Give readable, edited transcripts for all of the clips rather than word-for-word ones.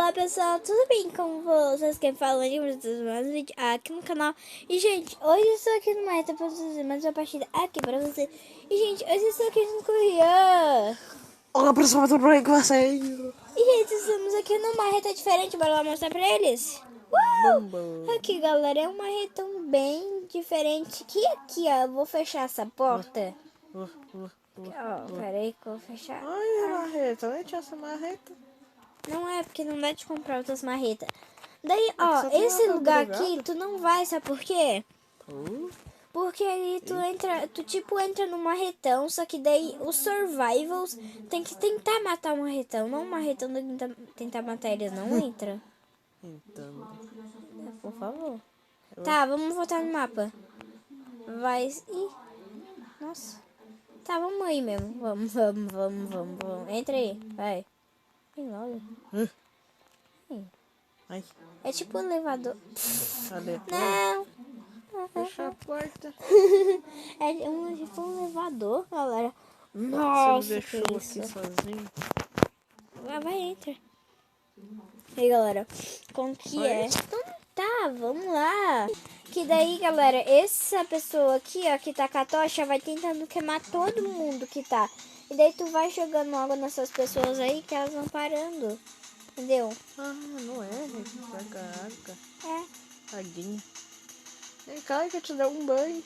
Olá pessoal, tudo bem com vocês? Quem fala é mais um vídeo aqui no canal. E gente, hoje eu estou aqui numa reta para fazer mais uma partida aqui para você. E gente, hoje eu estou aqui no Correia. Olá pessoal, tudo bem com vocês? E gente, estamos aqui numa reta diferente, bora lá mostrar pra eles. Aqui galera, é uma reta bem diferente. Que aqui ó, eu vou fechar essa porta. Ó, peraí que eu vou fechar. Ai, marreta, nem tinha essa marreta. Não é porque não dá de comprar outras marretas. Daí, ó, só tem esse uma lugar drogada. aqui, tu não vai, sabe por quê? Porque aí tu entra, tu tipo entra num marretão, só que daí os survivals tem que tentar matar o marretão, não o marretão tentar matar eles, não entra. Então, Por favor. Tá, vamos voltar no mapa. Vai. Ih, nossa. Tá, vamos aí mesmo. Vamos. Entra aí, vai. Ih, logo. ai, É tipo um elevador. cadê? Não. Fecha a porta. É tipo um elevador, galera. Você me Nossa, deixou que aqui isso. sozinho. Vai, entra. E aí, galera, como que Vai. é? Então tá, vamos lá. Que daí, galera, essa pessoa aqui, ó, que tá com a tocha, vai tentando queimar todo mundo que tá. E daí tu vai jogando água nessas pessoas aí que elas vão parando. Entendeu? Ah, não é, gente. Pega água. É. Tadinho. Vem cá que eu te dar um banho.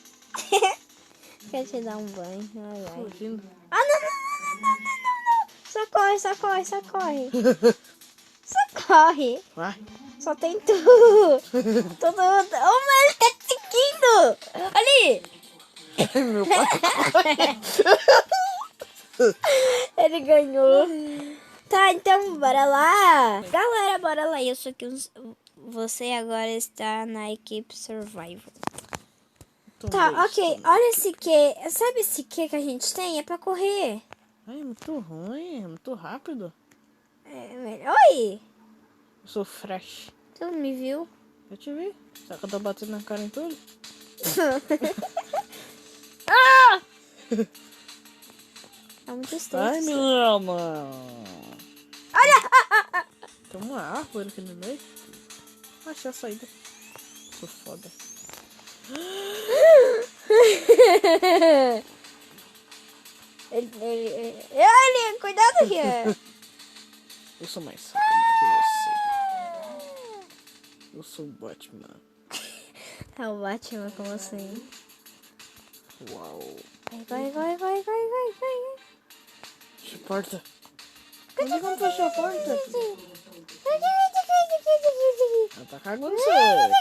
Quer te dar um banho. Ai, ai. Fugindo. Ah, não. Socorre. Socorre. Vai. Só tem tu. Todo mundo. Oh, mas ele tá te seguindo. Ali. Meu pai. Ele ganhou. Tá, então bora lá. Galera, bora lá. Eu sou aqui. Você agora está na equipe Survival. Tá, ok. Olha esse que. Sabe esse que a gente tem? É pra correr. Ai, é muito ruim, é muito rápido. É melhor. Oi. Eu sou fresh. Tu não me viu? Eu te vi. Será que eu tô batendo na cara em tudo? Ah! É muito estranho. Ai, me ama. Olha! Tem uma árvore aqui no meio. Achei a saída. Sou foda. Ele, cuidado, Rian. Eu sou mais rápido que você. Eu sou o Batman. É o Batman, como assim? Uau. Vai. Fecha a porta. Onde que eu fecho a porta? Ela tá cagando sangue.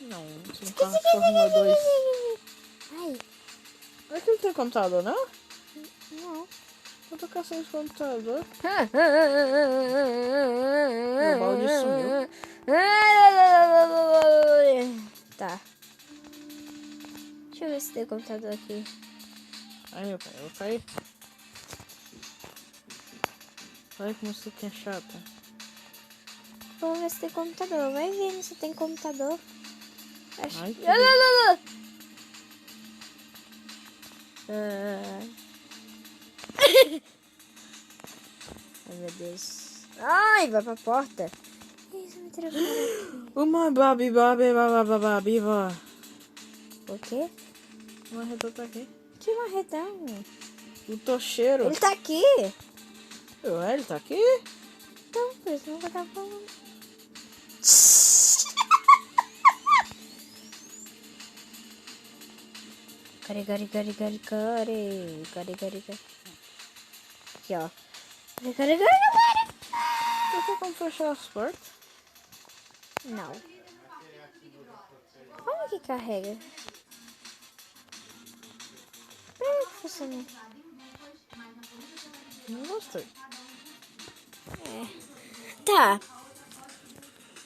Não, você não transforma dois. Ai, É que não tem computador, não? não. Eu tô caçando esse computador. Meu balde sumiu. Tá. Deixa eu ver se tem computador aqui. Ai, meu pai, eu vou cair. Olha como você é chata. Vamos ver se tem computador. Vai vendo se tem computador. Acho... Ai, que Ai, meu Deus. Ai, vai pra porta. Isso me tirou aqui. Uma babi. O quê? Uma reta tá aqui. Que marretão. O tocheiro. Ele tá aqui. Ué, ele tá aqui? Então, por isso não vai dar falando. Cari. Aqui, ó. Cari. Não tem como fechar as portas? Não. Como que carrega? Peraí que funciona. Não gostei. Tá.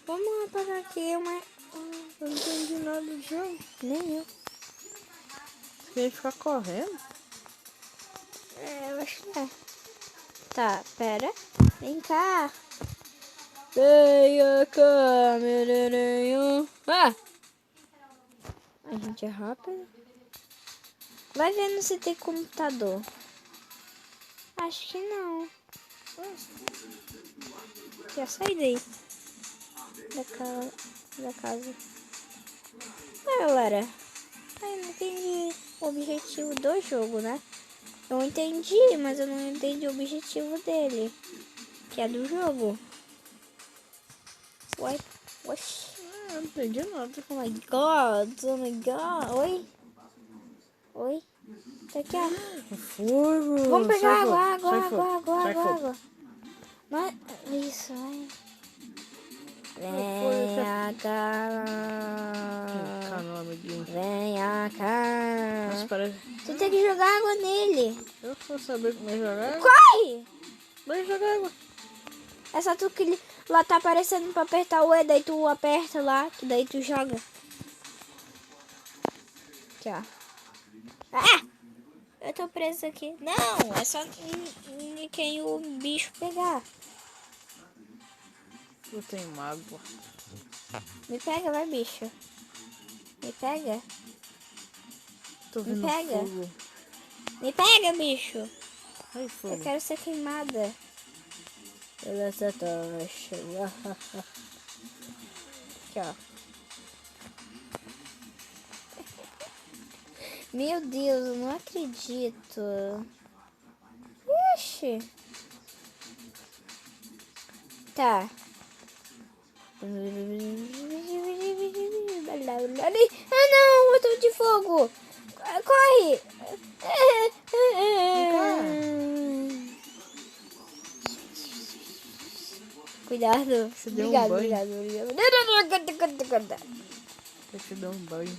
Vamos apagar aqui uma... Eu não entendi nada do jogo. Nem eu. Você quer ficar correndo? É, eu acho que é. Tá, pera. Vem cá. Venha cá, meu neném. Ah! A gente é rápido. Vai vendo se tem computador. Acho que não. Já sai daí. Da casa. Ah, galera. Ai, não entendi o objetivo do jogo, né? Eu entendi, mas eu não entendi o objetivo dele. Que é do jogo. Uai. Oxi. Ah, não entendi nada. Oh my god. Oh my god. Oi. Oi. Tá aqui, ó. Fogo. Vamos pegar água. Sai fogo. Água. Mas, isso, vai. Vem Venha cá. Não, amiguinho. Venha Mas cá. parece... Tu tem que jogar água nele. Eu vou saber como é jogar água. Corre! Vai jogar água. É só tu que lá tá aparecendo pra apertar o E, daí tu aperta lá, que daí tu joga. Aqui, ó. Ah! Eu tô preso aqui. Não, é só quem o bicho pegar. Eu tenho mágoa. Me pega, vai, bicho. Me pega. Tô vendo pega. fogo. Me pega, bicho. Ai, fogo. Eu quero ser queimada. Pela essa tocha. Aqui, ó. Meu Deus, eu não acredito. Ixi. Tá. Ah, não, eu tô de fogo. Corre. Cuidado. Você deu um banho. Obrigado. Eu te dou um banho.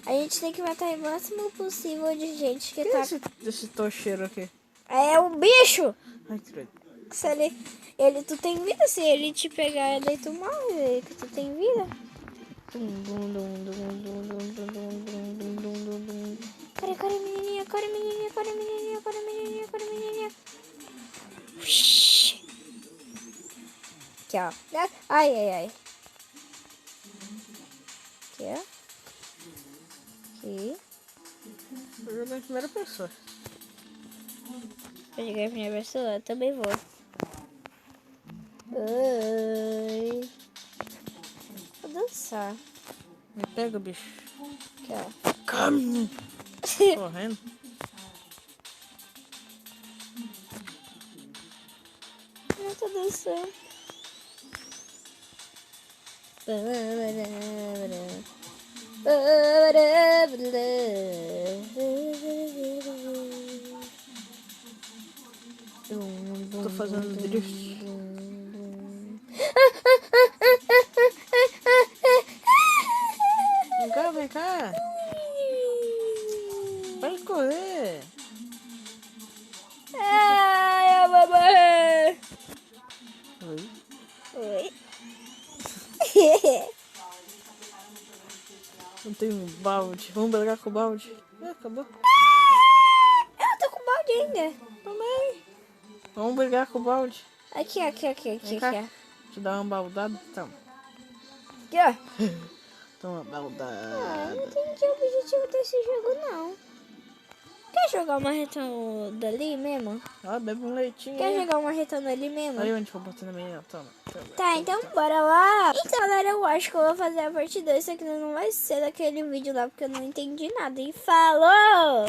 A gente tem que matar o máximo possível de gente que Que tá... é esse tocheiro aqui? É um bicho! Ai, credo. Se ele, tu tem vida, se ele te pegar, daí tu morre, que tu tem vida. Corre, menininha, corre, menininha, corre, menininha, corre, menininha, corre, menininha. Aqui, ó. Ai. Aqui, ó. Aqui. Eu vou jogar em primeira pessoa. Pra jogar em primeira pessoa, eu também vou. Oi. Vou dançar. Me pega, bicho. Aqui, ó. Come! Correndo. Eu tô dançando. Tô fazendo drift. Vem cá. Vai correr. Ai, eu vou morrer. Oi. Oi. Não tem um balde. Vamos brigar com o balde. Acabou. Eu tô com balde ainda. Também. Vamos brigar com o balde. Aqui. Vem cá. Te dar uma baldada. Toma. Aqui, ó. Toma Ah, eu baldada. não entendi o objetivo desse jogo, não. Quer jogar uma retão ali mesmo? Ó, bebe um leitinho. Quer aí. jogar uma retão ali mesmo? Aí onde for botando a menina. Toma. Tá, então bora lá. Então, galera, eu acho que eu vou fazer a parte 2, só que não vai ser daquele vídeo lá, porque eu não entendi nada. E falou!